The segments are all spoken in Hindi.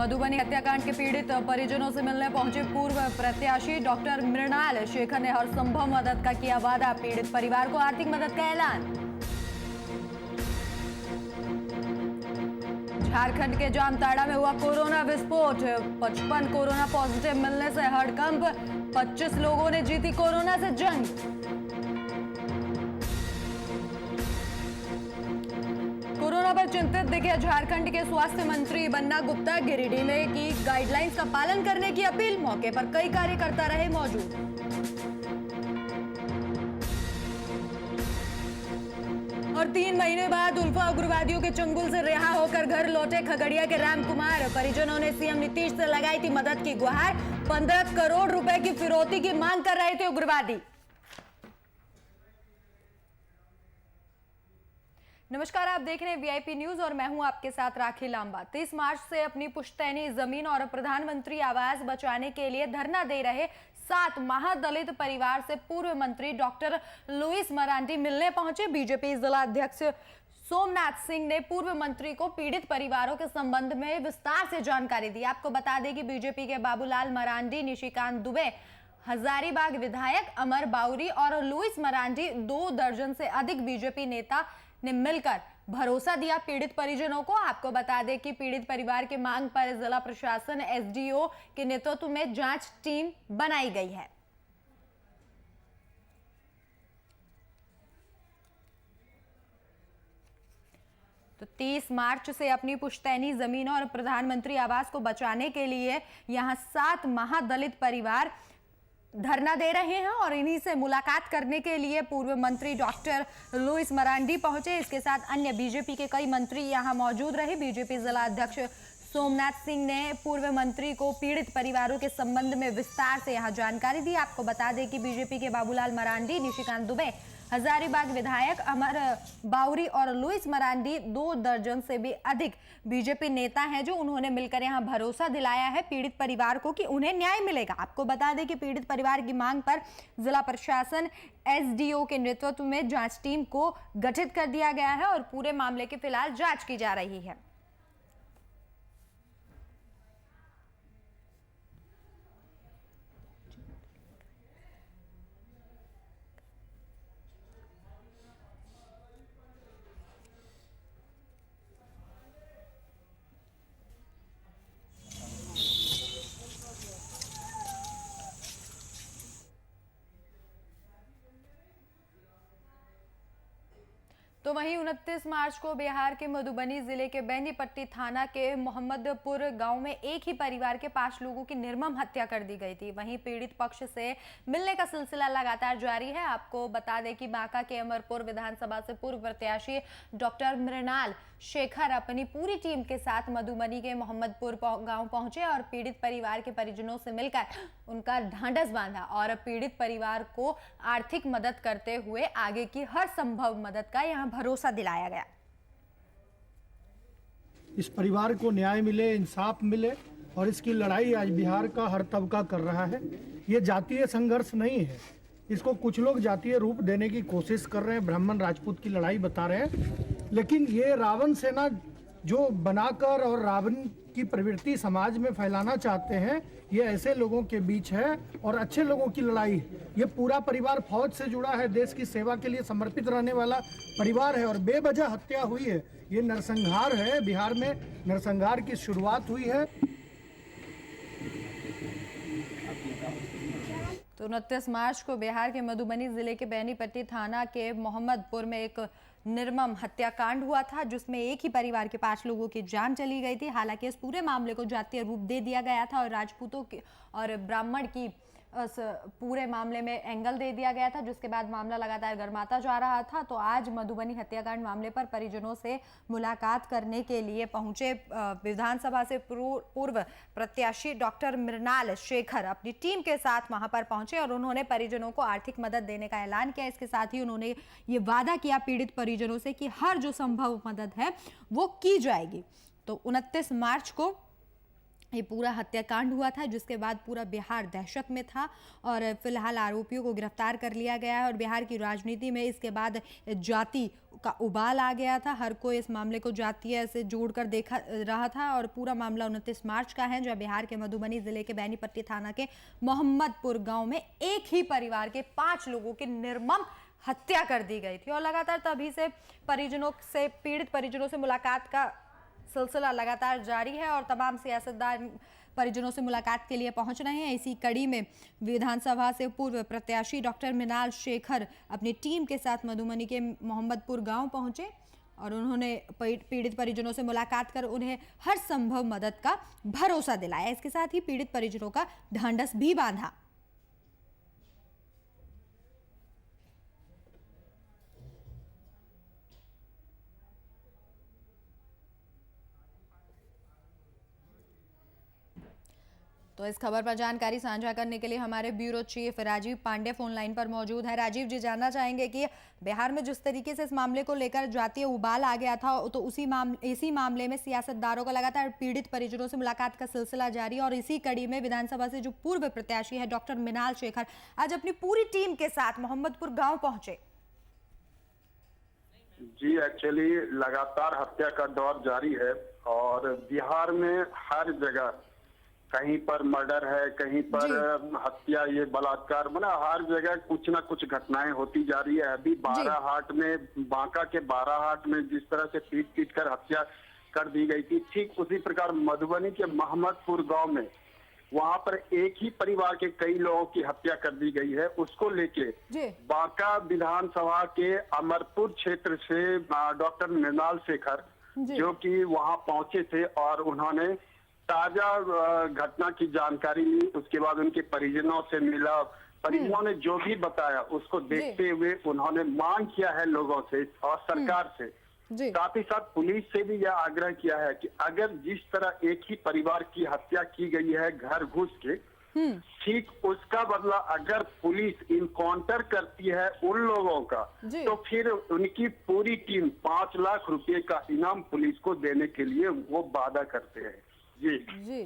मधुबनी हत्याकांड के पीड़ित परिजनों से मिलने पहुंचे पूर्व प्रत्याशी डॉक्टर मृणाल शेखर ने हर संभव मदद का किया वादा। पीड़ित परिवार को आर्थिक मदद का ऐलान। झारखंड के जामताड़ा में हुआ कोरोना विस्फोट। 55 कोरोना पॉजिटिव मिलने से हड़कंप। 25 लोगों ने जीती कोरोना से जंग। कोरोना पर चिंतित दिखे झारखंड के स्वास्थ्य मंत्री बन्ना गुप्ता। गिरिडीह में की गाइडलाइंस का पालन करने की अपील। मौके पर कई कार्यकर्ता रहे मौजूद। और 3 महीने बाद उल्फा उग्रवादियों के चंगुल से रिहा होकर घर लौटे खगड़िया के राम कुमार। परिजनों ने सीएम नीतीश से लगाई थी मदद की गुहार। 15 करोड़ रुपए की फिरौती की मांग कर रहे थे उग्रवादी। नमस्कार, आप देख रहे हैं वीआईपी न्यूज और मैं हूं आपके साथ राखी लांबा। 30 मार्च से अपनी पुश्तैनी जमीन और प्रधानमंत्री आवास बचाने के लिए धरना दे रहे 7 महादलित परिवार से पूर्व मंत्री डॉक्टर लुइस मरांडी मिलने पहुंचे। बीजेपी जिला अध्यक्ष सोमनाथ सिंह ने पूर्व मंत्री को पीड़ित परिवारों के संबंध में विस्तार से जानकारी दी। आपको बता दें कि बीजेपी के बाबूलाल मरांडी, निशिकांत दुबे, हजारीबाग विधायक अमर बाउरी और लुइस मरांडी 2 दर्जन से अधिक बीजेपी नेता ने मिलकर भरोसा दिया पीड़ित परिजनों को। आपको बता दें कि पीड़ित परिवार की मांग पर जिला प्रशासन एसडीओ के नेतृत्व में जांच टीम बनाई गई है। तो 30 मार्च से अपनी पुश्तैनी जमीन और प्रधानमंत्री आवास को बचाने के लिए यहां 7 महादलित परिवार धरना दे रहे हैं और इन्हीं से मुलाकात करने के लिए पूर्व मंत्री डॉक्टर लुइस मरांडी पहुंचे। इसके साथ अन्य बीजेपी के कई मंत्री यहां मौजूद रहे। बीजेपी जिला अध्यक्ष सोमनाथ सिंह ने पूर्व मंत्री को पीड़ित परिवारों के संबंध में विस्तार से यहां जानकारी दी। आपको बता दें कि बीजेपी के बाबूलाल मरांडी, निशिकांत दुबे, हजारीबाग विधायक अमर बाउरी और लुइस मरांडी 2 दर्जन से भी अधिक बीजेपी नेता हैं जो उन्होंने मिलकर यहां भरोसा दिलाया है पीड़ित परिवार को कि उन्हें न्याय मिलेगा। आपको बता दें कि पीड़ित परिवार की मांग पर जिला प्रशासन एसडीओ के नेतृत्व में जांच टीम को गठित कर दिया गया है और पूरे मामले की फिलहाल जांच की जा रही है। तो वहीं 29 मार्च को बिहार के मधुबनी जिले के बेनीपट्टी थाना के मोहम्मदपुर गांव में एक ही परिवार के 5 लोगों की निर्मम हत्या कर दी गई थी। वहीं पीड़ित पक्ष से मिलने का सिलसिला लगातार जारी है। आपको बता दें कि बांका के अमरपुर विधानसभा से पूर्व प्रत्याशी डॉक्टर मृणाल शेखर अपनी पूरी टीम के साथ मधुबनी के मोहम्मदपुर गांव पहुंचे और पीड़ित परिवार के परिजनों से मिलकर उनका ढांढस बांधा और पीड़ित परिवार को आर्थिक मदद करते हुए आगे की हर संभव मदद का यहां भरोसा दिलाया गया। इस परिवार को न्याय मिले, इंसाफ मिले और इसकी लड़ाई आज बिहार का हर तबका कर रहा है। ये जातीय संघर्ष नहीं है, इसको कुछ लोग जातीय रूप देने की कोशिश कर रहे हैं, ब्राह्मण राजपूत की लड़ाई बता रहे हैं। लेकिन ये रावण सेना जो बनाकर और रावण की प्रवृत्ति समाज में फैलाना चाहते हैं, ये ऐसे लोगों के बीच है और अच्छे लोगों की लड़ाई है। ये पूरा परिवार फौज से जुड़ा है, देश की सेवा के लिए समर्पित रहने वाला परिवार है और बेवजह हत्या हुई है। ये नरसंहार है, बिहार में नरसंहार की शुरुआत हुई है। तो 29 मार्च को बिहार के मधुबनी जिले के बेनीपट्टी थाना के मोहम्मदपुर में एक निर्मम हत्याकांड हुआ था जिसमें एक ही परिवार के 5 लोगों की जान चली गई थी। हालांकि इस पूरे मामले को जातीय रूप दे दिया गया था और राजपूतों की और ब्राह्मण की उस पूरे मामले में एंगल दे दिया गया था, जिसके बाद मामला लगातार गर्माता जा रहा था। तो आज मधुबनी हत्याकांड मामले पर परिजनों से मुलाकात करने के लिए पहुंचे विधानसभा से पूर्व प्रत्याशी डॉक्टर मृणाल शेखर अपनी टीम के साथ वहां पर पहुंचे और उन्होंने परिजनों को आर्थिक मदद देने का ऐलान किया। इसके साथ ही उन्होंने ये वादा किया पीड़ित परिजनों से कि हर जो संभव मदद है वो की जाएगी। तो 29 मार्च को ये पूरा हत्याकांड हुआ था, जिसके बाद पूरा बिहार दहशत में था और फिलहाल आरोपियों को गिरफ्तार कर लिया गया है। और बिहार की राजनीति में इसके बाद जाति का उबाल आ गया था। हर कोई इस मामले को जातीय से जोड़कर देखा रहा था और पूरा मामला 29 मार्च का है, जब बिहार के मधुबनी जिले के बैनीपट्टी थाना के मोहम्मदपुर गांव में एक ही परिवार के 5 लोगों की निर्मम हत्या कर दी गई थी। और लगातार तभी से पीड़ित परिजनों से मुलाकात का सिलसिला लगातार जारी है और तमाम सियासतदान परिजनों से मुलाकात के लिए पहुंच रहे हैं। इसी कड़ी में विधानसभा से पूर्व प्रत्याशी डॉक्टर मृणाल शेखर अपनी टीम के साथ मधुबनी के मोहम्मदपुर गांव पहुंचे और उन्होंने पीड़ित परिजनों से मुलाकात कर उन्हें हर संभव मदद का भरोसा दिलाया। इसके साथ ही पीड़ित परिजनों का ढांढस भी बांधा। तो इस खबर पर जानकारी साझा करने के लिए हमारे bureau chief Rajiv Pandey phone line पर मौजूद है। राजीव जी, जानना चाहेंगे कि बिहार में जिस तरीके से इस मामले को लेकर जातीय उबाल आ गया था, तो इसी मामले में सियासतदारों का लगातार पीड़ित परिजनों से मुलाकात का सिलसिला जारी है और इसी कड़ी में विधानसभा से जो पूर्व प्रत्याशी है डॉक्टर मृणाल शेखर आज अपनी पूरी टीम के साथ मोहम्मदपुर गाँव पहुंचे। जी, एक्चुअली लगातार हत्या का दौर जारी है और बिहार में हर जगह कहीं पर मर्डर है, कहीं पर हत्या, ये बलात्कार, मतलब हर जगह कुछ ना कुछ घटनाएं होती जा रही है। अभी बाराहाट में, बांका के बाराहाट में जिस तरह से पीट कर हत्या कर दी गई थी, ठीक उसी प्रकार मधुबनी के मोहम्मदपुर गांव में वहां पर एक ही परिवार के कई लोगों की हत्या कर दी गई है। उसको लेके बांका विधानसभा के अमरपुर क्षेत्र से डॉक्टर मृणाल शेखर जो कि वहां पहुंचे थे और उन्होंने ताजा घटना की जानकारी ली। उसके बाद उनके परिजनों से मिला, परिजनों ने जो भी बताया उसको देखते हुए उन्होंने मांग किया है लोगों से और सरकार से, साथ ही साथ पुलिस से भी यह आग्रह किया है कि अगर जिस तरह एक ही परिवार की हत्या की गई है घर घुस के, ठीक उसका बदला अगर पुलिस इनकाउंटर करती है उन लोगों का, तो फिर उनकी पूरी टीम 5 लाख रुपए का इनाम पुलिस को देने के लिए वो वादा करते हैं। जी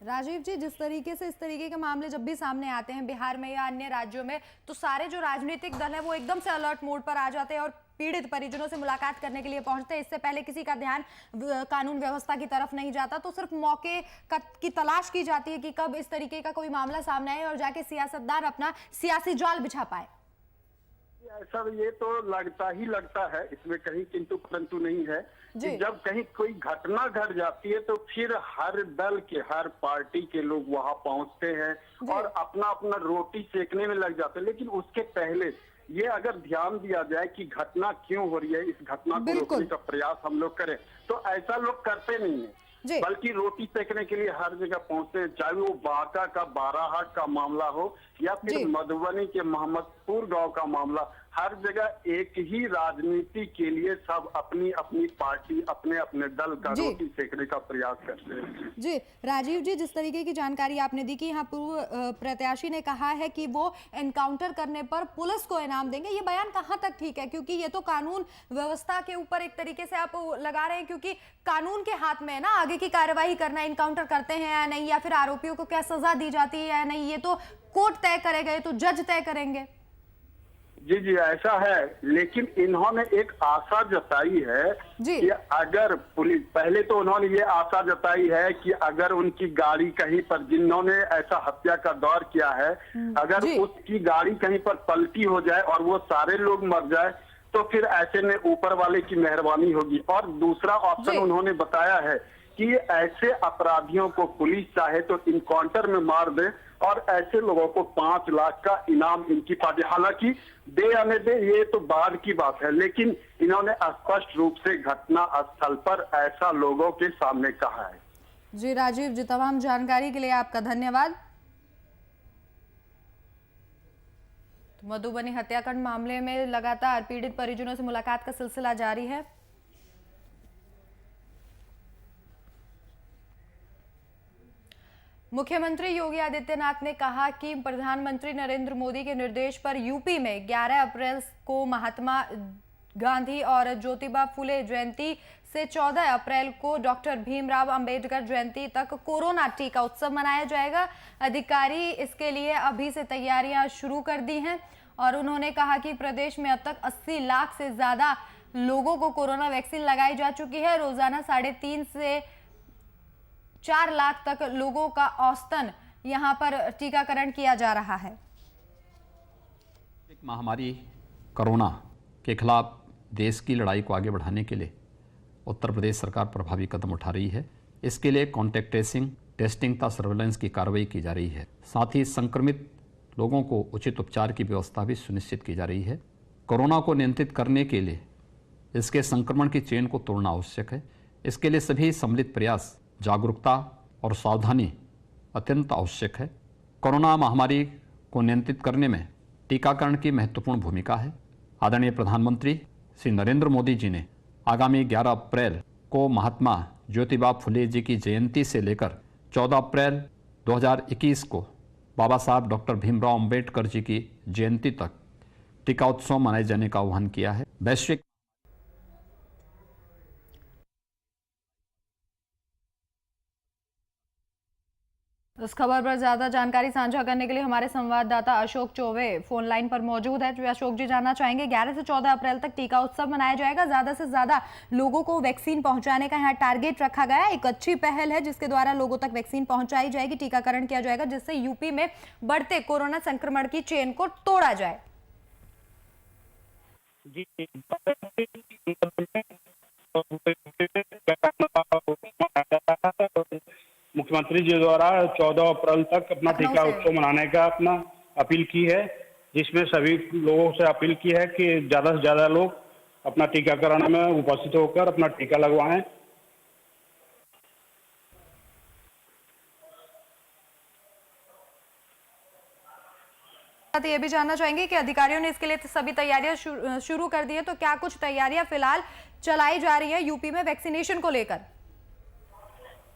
राजीव जी, जिस तरीके से इस तरीके के मामले जब भी सामने आते हैं बिहार में या अन्य राज्यों में, तो सारे जो राजनीतिक दल है वो एकदम से अलर्ट मोड पर आ जाते हैं और पीड़ित परिजनों से मुलाकात करने के लिए पहुंचते हैं। इससे पहले किसी का ध्यान कानून व्यवस्था की तरफ नहीं जाता, तो सिर्फ मौके की तलाश की जाती है कि कब इस तरीके का कोई मामला सामने आए और जाके सियासतदान अपना सियासी जाल बिछा पाए। ऐसा ये तो लगता है, इसमें कहीं किंतु परंतु नहीं है कि जब कहीं कोई घटना घट जाती है तो फिर हर दल के, हर पार्टी के लोग वहां पहुंचते हैं और अपना अपना रोटी सेकने में लग जाते हैं। लेकिन उसके पहले ये अगर ध्यान दिया जाए कि घटना क्यों हो रही है, इस घटना को रोकने का प्रयास हम लोग करें, तो ऐसा लोग करते नहीं है, बल्कि रोटी सेकने के लिए हर जगह पहुंचते हैं। चाहे वो बांका का बाराहाट का मामला हो या फिर मधुबनी के मोहम्मदपुर गांव का मामला, हर जगह एक ही राजनीति के लिए सब अपनी अपनी पार्टी, अपने अपने दल का रोटी सेकने का प्रयास करते हैं। जी राजीव जी, जिस तरीके की जानकारी आपने दी कि यहाँ पूर्व प्रत्याशी ने कहा है कि वो एनकाउंटर करने पर पुलिस को इनाम देंगे, ये बयान कहाँ तक ठीक है? क्योंकि ये तो कानून व्यवस्था के ऊपर एक तरीके से आप लगा रहे हैं, क्योंकि कानून के हाथ में है ना आगे की कार्यवाही करना, एनकाउंटर करते हैं या नहीं, या फिर आरोपियों को क्या सजा दी जाती है या नहीं, ये तो कोर्ट तय करेगा, ये तो जज तय करेंगे। जी ऐसा है, लेकिन इन्होंने एक आशा जताई है कि अगर पुलिस, पहले तो उन्होंने ये आशा जताई है कि अगर उनकी गाड़ी कहीं पर, जिन्होंने ऐसा हत्या का दौर किया है, अगर उसकी गाड़ी कहीं पर पलटी हो जाए और वो सारे लोग मर जाए, तो फिर ऐसे में ऊपर वाले की मेहरबानी होगी। और दूसरा ऑप्शन उन्होंने बताया है कि ऐसे अपराधियों को पुलिस चाहे तो इनकाउंटर में मार दे और ऐसे लोगों को 5 लाख का इनाम इनकी पार्टी, हालांकि दे या न दे ये तो बाद की बात है, लेकिन इन्होंने स्पष्ट रूप से घटना स्थल पर ऐसा लोगों के सामने कहा है। जी राजीव जी, तमाम जानकारी के लिए आपका धन्यवाद। तो मधुबनी हत्याकांड मामले में लगातार पीड़ित परिजनों से मुलाकात का सिलसिला जारी है। मुख्यमंत्री योगी आदित्यनाथ ने कहा कि प्रधानमंत्री नरेंद्र मोदी के निर्देश पर यूपी में 11 अप्रैल को महात्मा गांधी और ज्योतिबा फुले जयंती से 14 अप्रैल को डॉक्टर भीमराव अंबेडकर जयंती तक कोरोना टीका उत्सव मनाया जाएगा। अधिकारी इसके लिए अभी से तैयारियां शुरू कर दी हैं और उन्होंने कहा कि प्रदेश में अब तक 80 लाख से ज्यादा लोगों को कोरोना वैक्सीन लगाई जा चुकी है। रोजाना 3.5 से 4 लाख तक लोगों का औसतन यहां पर टीकाकरण किया जा रहा है। एक महामारी कोरोना के खिलाफ देश की लड़ाई को आगे बढ़ाने के लिए उत्तर प्रदेश सरकार प्रभावी कदम उठा रही है। इसके लिए कॉन्टैक्ट ट्रेसिंग, टेस्टिंग तथा सर्वेलेंस की कार्रवाई की जा रही है। साथ ही संक्रमित लोगों को उचित उपचार की व्यवस्था भी सुनिश्चित की जा रही है। कोरोना को नियंत्रित करने के लिए इसके संक्रमण की चेन को तोड़ना आवश्यक है। इसके लिए सभी सम्मिलित प्रयास, जागरूकता और सावधानी अत्यंत आवश्यक है। कोरोना महामारी को नियंत्रित करने में टीकाकरण की महत्वपूर्ण भूमिका है। आदरणीय प्रधानमंत्री श्री नरेंद्र मोदी जी ने आगामी 11 अप्रैल को महात्मा ज्योतिबा फुले जी की जयंती से लेकर 14 अप्रैल 2021 को बाबा साहब डॉक्टर भीमराव अंबेडकर जी की जयंती तक टीका उत्सव मनाए जाने का आह्वान किया है। वैश्विक इस खबर पर ज्यादा जानकारी साझा करने के लिए हमारे संवाददाता अशोक चौबे फोन लाइन पर मौजूद है। जो अशोक जी जानना चाहेंगे, 11 से 14 अप्रैल तक टीका उत्सव मनाया जाएगा। ज्यादा से ज्यादा लोगों को वैक्सीन पहुंचाने का यहाँ टारगेट रखा गया है। एक अच्छी पहल है जिसके द्वारा लोगों तक वैक्सीन पहुंचाई जाएगी, टीकाकरण किया जाएगा, जिससे यूपी में बढ़ते कोरोना संक्रमण की चेन को तोड़ा जाए। मुख्यमंत्री जी द्वारा 14 अप्रैल तक अपना टीका उत्सव मनाने का अपना अपील की है, जिसमें सभी लोगों से अपील की है कि ज्यादा से ज्यादा लोग अपना टीकाकरण में उपस्थित होकर अपना टीका लगवाएं। ये भी जानना चाहेंगे कि अधिकारियों ने इसके लिए सभी तैयारियां शुरू कर दी है, तो क्या कुछ तैयारियां फिलहाल चलाई जा रही है यूपी में वैक्सीनेशन को लेकर?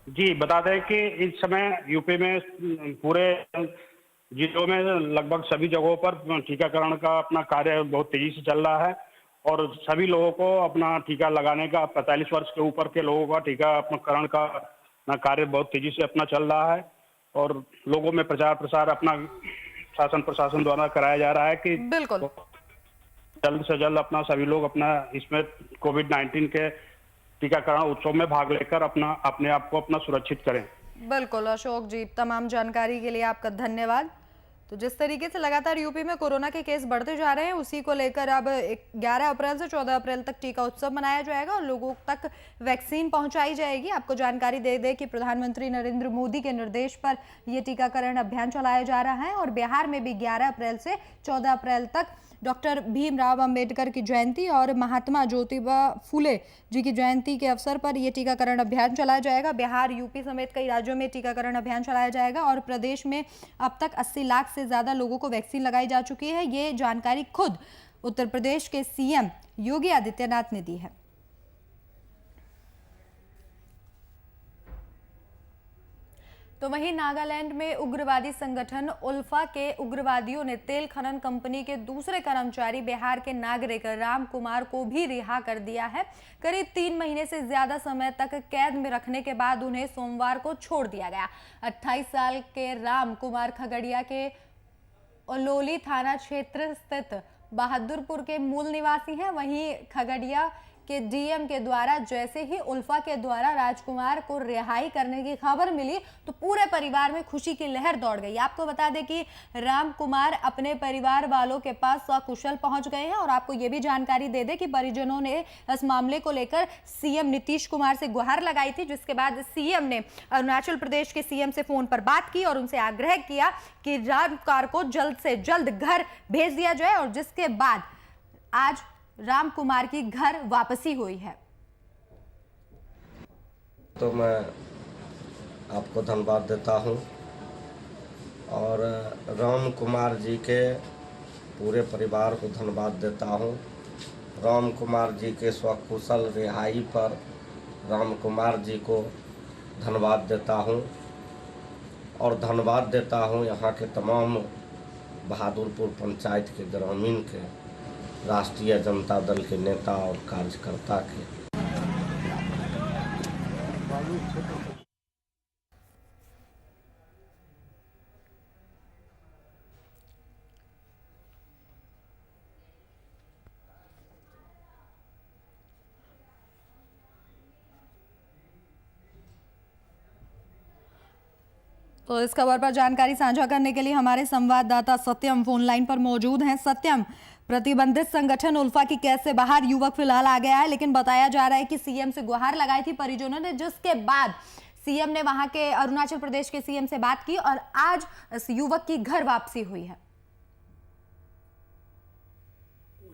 जी, बता दें कि इस समय यूपी में पूरे जिलों में लगभग सभी जगहों पर टीकाकरण का अपना कार्य बहुत तेजी से चल रहा है और सभी लोगों को अपना टीका लगाने का, 45 वर्ष के ऊपर के लोगों का टीकाकरण का कार्य बहुत तेजी से अपना चल रहा है और लोगों में प्रचार प्रसार अपना शासन प्रशासन द्वारा कराया जा रहा है कि बिल्कुल जल्द से जल्द अपना सभी लोग अपना इसमें कोविड-19 के टीकाकरण उत्सव में भाग लेकर अपने आप को अपना सुरक्षित करें। बिल्कुल अशोक जी, तमाम जानकारी के लिए आपका धन्यवाद। तो जिस तरीके से लगातार यूपी में कोरोना के केस बढ़ते जा रहे हैं, उसी को लेकर अब 11 अप्रैल से 14 अप्रैल तक टीका उत्सव मनाया जाएगा और लोगों तक वैक्सीन पहुंचाई जाएगी। आपको जानकारी दे दें कि प्रधानमंत्री नरेंद्र मोदी के निर्देश पर यह टीकाकरण अभियान चलाया जा रहा है और बिहार में भी 11 अप्रैल से 14 अप्रैल तक डॉक्टर भीमराव अंबेडकर की जयंती और महात्मा ज्योतिबा फुले जी की जयंती के अवसर पर यह टीकाकरण अभियान चलाया जाएगा। बिहार, यूपी समेत कई राज्यों में टीकाकरण अभियान चलाया जाएगा और प्रदेश में अब तक 80 लाख से ज्यादा लोगों को वैक्सीन लगाई जा चुकी है। ये जानकारी खुद उत्तर प्रदेश के सीएम योगी आदित्यनाथ ने दी है। तो वहीं नागालैंड में उग्रवादी संगठन उल्फा के उग्रवादियों ने तेल खनन कंपनी के दूसरे कर्मचारी बिहार के नागरिक राम कुमार को भी रिहा कर दिया है। करीब 3 महीने से ज्यादा समय तक कैद में रखने के बाद उन्हें सोमवार को छोड़ दिया गया। 28 साल के राम कुमार खगड़िया के ओलोली थाना क्षेत्र स्थित बहादुरपुर के मूल निवासी हैं। वहीं खगड़िया के डीएम के द्वारा जैसे ही उल्फा के द्वारा राजकुमार को रिहाई करने की खबर मिली तो पूरे परिवार में खुशी की लहर दौड़ गई। आपको बता दें कि राम कुमार अपने परिवार वालों के पास सकुशल पहुंच गए हैं और आपको ये भी जानकारी दे दें कि परिजनों ने इस मामले को लेकर सीएम नीतीश कुमार से गुहार लगाई थी, जिसके बाद सीएम ने अरुणाचल प्रदेश के सीएम से फोन पर बात की और उनसे आग्रह किया कि राम कुमार को जल्द से जल्द घर भेज दिया जाए और जिसके बाद आज राम कुमार की घर वापसी हुई है। तो मैं आपको धन्यवाद देता हूं और राम कुमार जी के पूरे परिवार को धन्यवाद देता हूं। राम कुमार जी के स्वकुशल रिहाई पर राम कुमार जी को धन्यवाद देता हूं और धन्यवाद देता हूं यहाँ के तमाम बहादुरपुर पंचायत के ग्रामीण के राष्ट्रीय जनता दल के नेता और कार्यकर्ता के। तो इस खबर पर जानकारी साझा करने के लिए हमारे संवाददाता सत्यम फोन लाइन पर मौजूद हैं। सत्यम, प्रतिबंधित संगठन उल्फा की कैद से बाहर युवक फिलहाल आ गया है, लेकिन बताया जा रहा है कि सीएम से गुहार लगाई थी परिजनों ने, जिसके बाद सीएम ने वहां के अरुणाचल प्रदेश के सीएम से बात की और आज इस युवक की घर वापसी हुई है।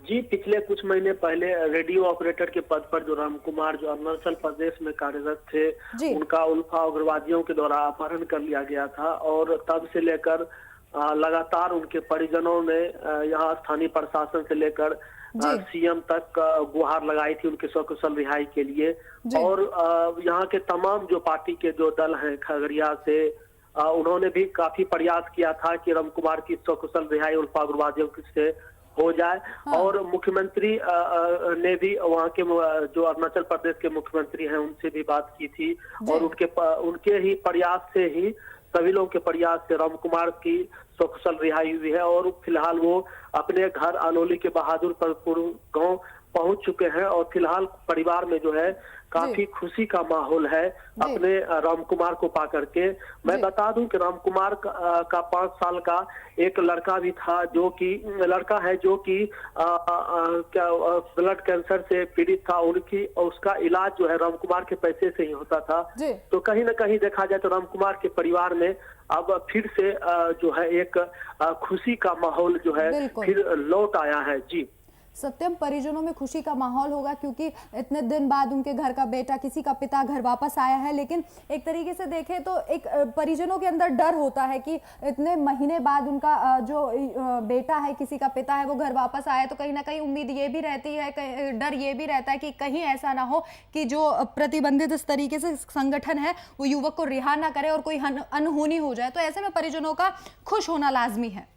जी, पिछले कुछ महीने पहले रेडियो ऑपरेटर के पद पर जो राम कुमार जो अरुणाचल प्रदेश में कार्यरत थे, उनका उल्फा उग्रवादियों के द्वारा अपहरण कर लिया गया था और तब से लेकर लगातार उनके परिजनों ने यहाँ स्थानीय प्रशासन से लेकर सीएम तक गुहार लगाई थी उनके सकुशल रिहाई के लिए। और यहाँ के तमाम जो पार्टी के जो दल हैं खगड़िया से, उन्होंने भी काफी प्रयास किया था कि राम कुमार की सकुशल रिहाई उल्फा उग्रवादियों से हो जाए। और मुख्यमंत्री ने भी वहाँ के जो अरुणाचल प्रदेश के मुख्यमंत्री हैं उनसे भी बात की थी और उनके ही प्रयास से ही, सभी लोगों के प्रयास से राम कुमार की सकुशल रिहाई हुई है और फिलहाल वो अपने घर अनोली के बहादुरपुर गांव पहुंच चुके हैं और फिलहाल परिवार में जो है काफी खुशी का माहौल है अपने राम कुमार को पा करके। मैं बता दूं कि राम कुमार का 5 साल का एक लड़का भी था, जो कि ब्लड कैंसर से पीड़ित था। उसका इलाज जो है राम कुमार के पैसे से ही होता था। तो कहीं ना कहीं देखा जाए तो राम कुमार के परिवार में अब फिर से जो है एक खुशी का माहौल जो है फिर लौट आया है। जी सत्यम, परिजनों में खुशी का माहौल होगा क्योंकि इतने दिन बाद उनके घर का बेटा, किसी का पिता घर वापस आया है, लेकिन एक तरीके से देखें तो एक परिजनों के अंदर डर होता है कि इतने महीने बाद उनका जो बेटा है, किसी का पिता है, वो घर वापस आया, तो कहीं ना कहीं उम्मीद ये भी रहती है, डर ये भी रहता है कि कहीं ऐसा ना हो कि जो प्रतिबंधित इस तरीके से संगठन है वो युवक को रिहा ना करे और कोई अनहोनी हो जाए। तो ऐसे में परिजनों का खुश होना लाजमी है।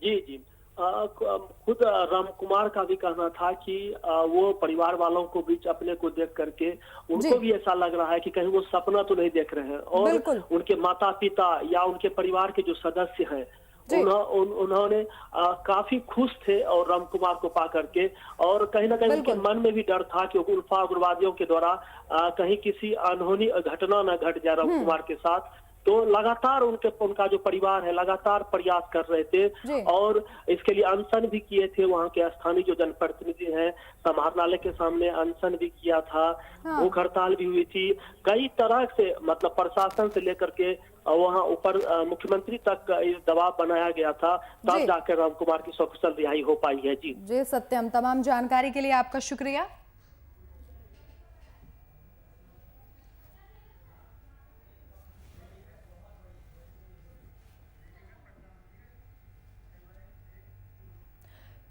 जी, खुद राम कुमार का भी कहना था कि वो परिवार वालों को बीच अपने को देख करके उनको भी ऐसा लग रहा है कि कहीं वो सपना तो नहीं देख रहे हैं और उनके माता पिता या उनके परिवार के जो सदस्य हैं उन्होंने काफी खुश थे और राम कुमार को पा करके। और कहीं ना कहीं उनके मन में भी डर था कि उल्फा उग्रवादियों के द्वारा कहीं किसी अनहोनी घटना न घट जाए राम कुमार के साथ। तो लगातार उनका जो परिवार है लगातार प्रयास कर रहे थे और इसके लिए अनशन भी किए थे। वहाँ के स्थानीय जो जनप्रतिनिधि हैं समाहरणालय के सामने अनशन भी किया था, भूख हड़ताल भी हुई थी, कई तरह से मतलब प्रशासन से लेकर के वहाँ ऊपर मुख्यमंत्री तक दबाव बनाया गया था, तब जाकर राम कुमार की सकुशल रिहाई हो पाई है। जी सत्यम, तमाम जानकारी के लिए आपका शुक्रिया।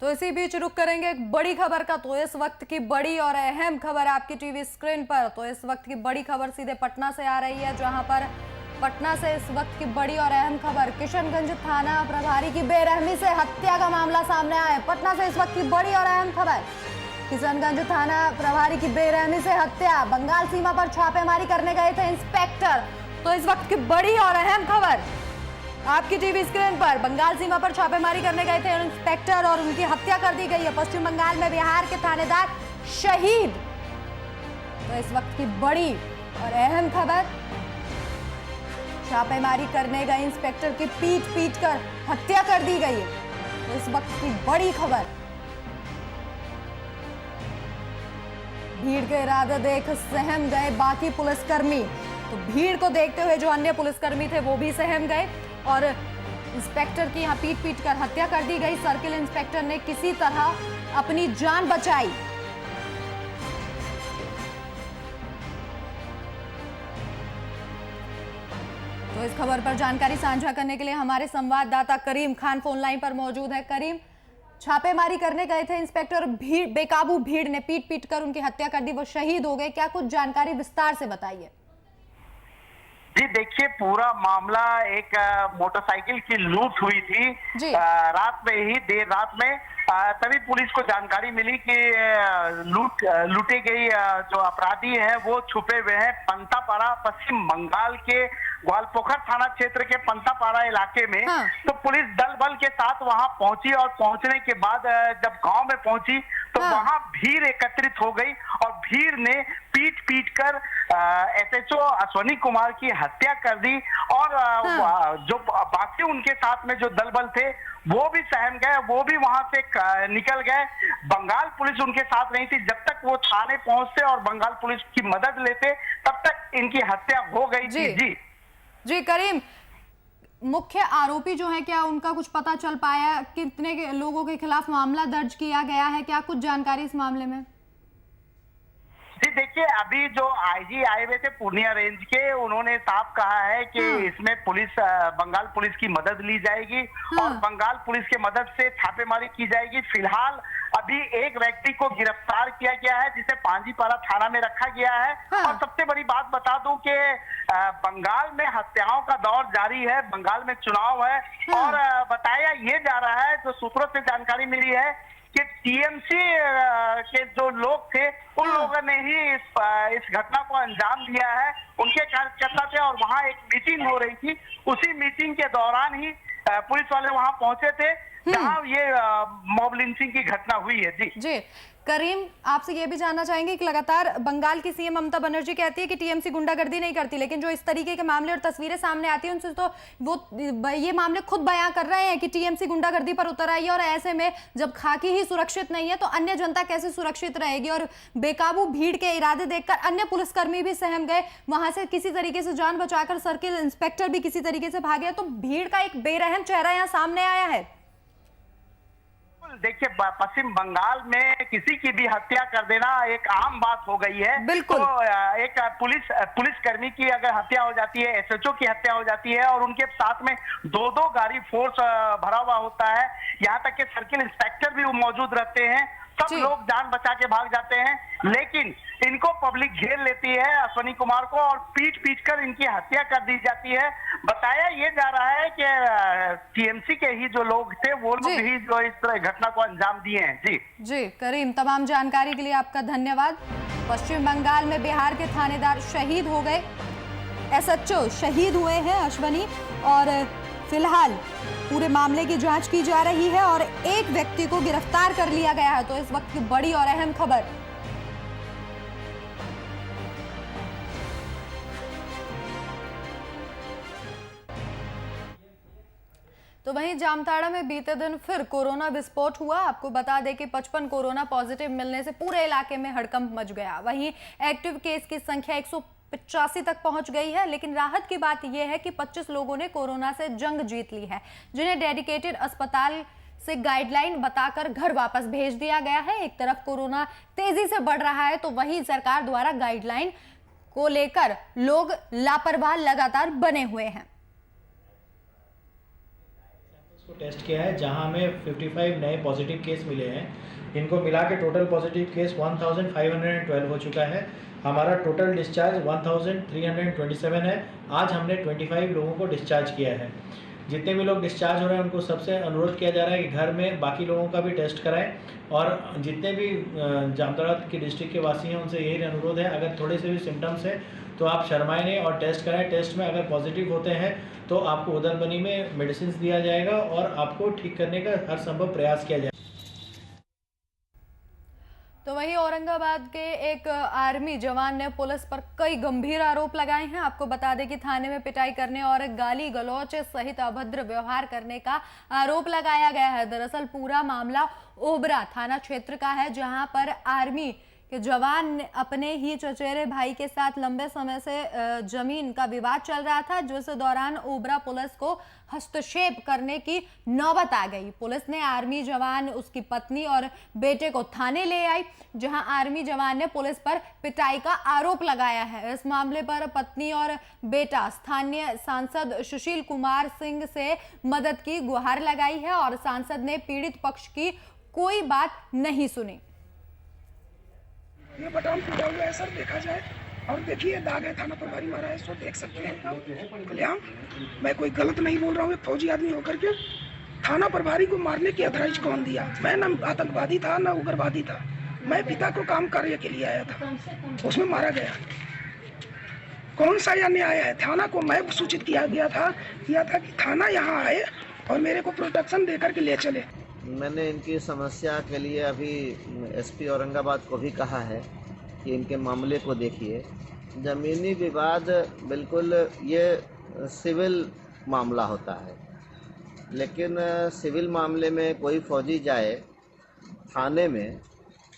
तो इसी बीच रुक करेंगे एक बड़ी खबर का। तो इस वक्त की बड़ी और अहम खबर आपकी टीवी स्क्रीन पर। तो इस वक्त की बड़ी खबर सीधे पटना से आ रही है, जहां पर पटना से इस वक्त की बड़ी और अहम खबर, किशनगंज थाना प्रभारी की बेरहमी से हत्या का मामला सामने आया है। पटना से इस वक्त की बड़ी और अहम खबर, किशनगंज थाना प्रभारी की बेरहमी से हत्या, बंगाल सीमा पर छापेमारी करने गए थे इंस्पेक्टर। तो इस वक्त की बड़ी और अहम खबर आपकी टीवी स्क्रीन पर, बंगाल सीमा पर छापेमारी करने गए थे इंस्पेक्टर और उनकी हत्या कर दी गई है। पश्चिम बंगाल में बिहार के थानेदार शहीद। तो इस वक्त की बड़ी और अहम खबर, छापेमारी करने गए इंस्पेक्टर की पीट कर हत्या कर दी गई है। तो इस वक्त की बड़ी खबर, भीड़ के इरादे देख सहम गए बाकी पुलिसकर्मी। तो भीड़ को देखते हुए जो अन्य पुलिसकर्मी थे वो भी सहम गए और इंस्पेक्टर की यहाँ पीट कर हत्या कर दी गई। सर्किल इंस्पेक्टर ने किसी तरह अपनी जान बचाई। तो इस खबर पर जानकारी साझा करने के लिए हमारे संवाददाता करीम खान फोन लाइन पर मौजूद है। करीम, छापेमारी करने गए थे इंस्पेक्टर, बेकाबू भीड़ ने पीट कर उनकी हत्या कर दी, वो शहीद हो गए। क्या कुछ जानकारी विस्तार से बताइए। जी देखिए, पूरा मामला एक मोटरसाइकिल की लूट हुई थी रात में ही, देर रात में, तभी पुलिस को जानकारी मिली कि लूटी गई जो अपराधी है वो छुपे हुए हैं पंतापाड़ा, पश्चिम बंगाल के ग्वालपोखर थाना क्षेत्र के पंतापाड़ा इलाके में। हाँ। तो पुलिस दल बल के साथ वहां पहुंची और पहुंचने के बाद जब गांव में पहुंची तो हाँ। वहां भीड़ एकत्रित हो गई और भीड़ ने पीट कर एसएचओ अश्वनी कुमार की हत्या कर दी और जो बाकी उनके साथ में जो दल बल थे वो भी सहम गए, वो भी वहां से निकल गए। बंगाल पुलिस उनके साथ नहीं थी। जब तक वो थाने पहुंचते और बंगाल पुलिस की मदद लेते तब तक इनकी हत्या हो गई थी। जी करीम, मुख्य आरोपी जो है क्या उनका कुछ पता चल पाया? कितने लोगों के खिलाफ मामला दर्ज किया गया है? क्या कुछ जानकारी इस मामले में? जी देखिए, अभी जो आईजी आए हुए थे पूर्णिया रेंज के, उन्होंने साफ कहा है कि इसमें पुलिस बंगाल पुलिस की मदद ली जाएगी और बंगाल पुलिस के मदद से छापेमारी की जाएगी। फिलहाल अभी एक व्यक्ति को गिरफ्तार किया गया है जिसे पांजीपाड़ा थाना में रखा गया है। और सबसे बड़ी बात बता दूं कि बंगाल में हत्याओं का दौर जारी है, बंगाल में चुनाव है और बताया ये जा रहा है, जो सूत्रों से जानकारी मिली है कि टीएमसी के जो लोग थे उन लोगों ने ही इस घटना को अंजाम दिया है। उनके कार्यकर्ता थे और वहां एक मीटिंग हो रही थी, उसी मीटिंग के दौरान ही पुलिस वाले वहां पहुंचे थे जहां ये मॉब लिंचिंग की घटना हुई है। जी करीम, आपसे ये भी जानना चाहेंगे कि लगातार बंगाल की सीएम ममता बनर्जी कहती है कि टीएमसी गुंडागर्दी नहीं करती, लेकिन जो इस तरीके के मामले और तस्वीरें सामने आती हैं उनसे तो वो ये मामले खुद बयां कर रहे हैं कि टीएमसी गुंडागर्दी पर उतर आई है। और ऐसे में जब खाकी ही सुरक्षित नहीं है तो अन्य जनता कैसे सुरक्षित रहेगी? और बेकाबू भीड़ के इरादे देखकर अन्य पुलिसकर्मी भी सहम गए, वहां से किसी तरीके से जान बचाकर सर्किल इंस्पेक्टर भी किसी तरीके से भागे। तो भीड़ का एक बेरहम चेहरा यहाँ सामने आया है। देखिए, पश्चिम बंगाल में किसी की भी हत्या कर देना एक आम बात हो गई है। बिल्कुल। तो एक पुलिसकर्मी की अगर हत्या हो जाती है, एसएचओ की हत्या हो जाती है और उनके साथ में दो गाड़ी फोर्स भरा हुआ होता है, यहाँ तक कि सर्किल इंस्पेक्टर भी मौजूद रहते हैं, सब लोग जान बचा के भाग जाते हैं। लेकिन इनको पब्लिक घेर लेती है, अश्वनी कुमार को, और पीट कर इनकी हत्या कर दी जाती है। बताया ये जा रहा है कि टीएमसी के ही जो लोग थे वो लोग ही जो इस तरह घटना को अंजाम दिए हैं। जी करीम, तमाम जानकारी के लिए आपका धन्यवाद। पश्चिम बंगाल में बिहार के थानेदार शहीद हो गए, एसएचओ शहीद हुए हैं अश्वनी, और फिलहाल पूरे मामले की जांच की जा रही है और एक व्यक्ति को गिरफ्तार कर लिया गया है। तो इस वक्त की बड़ी और अहम खबर। तो वहीं जामताड़ा में बीते दिन फिर कोरोना विस्फोट हुआ। आपको बता दें कि 55 कोरोना पॉजिटिव मिलने से पूरे इलाके में हड़कंप मच गया। वहीं एक्टिव केस की संख्या 185 तक पहुंच गई है। लेकिन राहत की बात यह है कि 25 लोगों ने कोरोना से जंग जीत ली है, जिन्हें डेडिकेटेड अस्पताल से गाइडलाइन बताकर घर वापस भेज दिया गया है। एक तरफ कोरोना तेजी से बढ़ रहा है तो वहीं सरकार द्वारा गाइडलाइन को लेकर लोग लापरवाह लगातार बने हुए हैं। टेस्ट किया है जहां हमें 55 नए पॉजिटिव केस मिले हैं। इनको मिला के टोटल पॉजिटिव केस 1512 हो चुका है। हमारा टोटल डिस्चार्ज 1327 है। आज हमने 25 लोगों को डिस्चार्ज किया है। जितने भी लोग डिस्चार्ज हो रहे हैं उनको सबसे अनुरोध किया जा रहा है कि घर में बाकी लोगों का भी टेस्ट कराएं। और जितने भी जामताड़ा के डिस्ट्रिक्ट के वासी हैं उनसे यही अनुरोध है, अगर थोड़े से भी सिम्टम्स है तो आप शर्माएं नहीं और टेस्ट कराएं। टेस्ट में अगर पॉजिटिव होते हैं तो आपको उदलबनी में मेडिसिन दिया जाएगा और आपको ठीक करने का हर संभव प्रयास किया जाएगा। तो वहीं औरंगाबाद के एक आर्मी जवान ने पुलिस पर कई गंभीर आरोप लगाए हैं। आपको बता दें कि थाने में पिटाई करने और गाली गलौच सहित अभद्र व्यवहार करने का आरोप लगाया गया है। दरअसल पूरा मामला ओबरा थाना क्षेत्र का है, जहां पर आर्मी कि जवान ने अपने ही चचेरे भाई के साथ लंबे समय से जमीन का विवाद चल रहा था, जिस दौरान ओबरा पुलिस को हस्तक्षेप करने की नौबत आ गई। पुलिस ने आर्मी जवान, उसकी पत्नी और बेटे को थाने ले आई, जहां आर्मी जवान ने पुलिस पर पिटाई का आरोप लगाया है। इस मामले पर पत्नी और बेटा स्थानीय सांसद सुशील कुमार सिंह से मदद की गुहार लगाई है और सांसद ने पीड़ित पक्ष की कोई बात नहीं सुनी। ये बटाम टूटा हुआ है सर, देखा जाए। और देखिए दाग है, थाना प्रभारी मारा है, सो देख सकते हैं। कल्याण, मैं कोई गलत नहीं बोल रहा हूँ, फौजी आदमी होकर के थाना प्रभारी को मारने की अथराइज कौन दिया? मैं न आतंकवादी था न उग्रवादी था, मैं पिता को काम कार्य के लिए आया था, उसमें मारा गया। कौन सा यह न्याय है? थाना को मैं सूचित किया था कि थाना यहाँ आए और मेरे को प्रोटेक्शन देकर के ले चले। मैंने इनकी समस्या के लिए अभी एसपी औरंगाबाद को भी कहा है कि इनके मामले को देखिए। ज़मीनी विवाद बिल्कुल ये सिविल मामला होता है, लेकिन सिविल मामले में कोई फौजी जाए थाने में,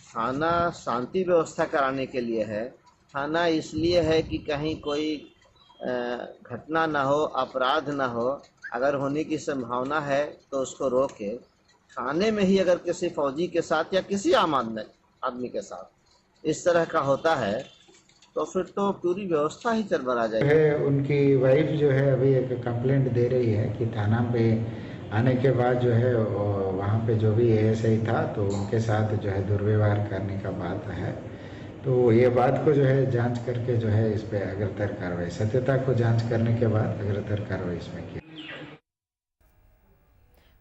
थाना शांति व्यवस्था कराने के लिए है, थाना इसलिए है कि कहीं कोई घटना ना हो, अपराध ना हो, अगर होने की संभावना है तो उसको रोके। थाने में ही अगर किसी फौजी के साथ या किसी आम आदमी के साथ इस तरह का होता है तो फिर तो पूरी व्यवस्था ही चरमरा जाएगी। उनकी वाइफ जो है अभी एक कंप्लेंट दे रही है कि थाना पे आने के बाद जो है वहाँ पे जो भी एएसआई था तो उनके साथ जो है दुर्व्यवहार करने का बात है। तो ये बात को जो है जांच करके जो है इस पे अग्रतर कार्रवाई, सत्यता को जांच करने के बाद अग्रतर कार्रवाई इसमें की।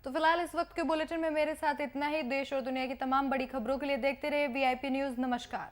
तो फिलहाल इस वक्त के बुलेटिन में मेरे साथ इतना ही। देश और दुनिया की तमाम बड़ी खबरों के लिए देखते रहिए VIP न्यूज़। नमस्कार।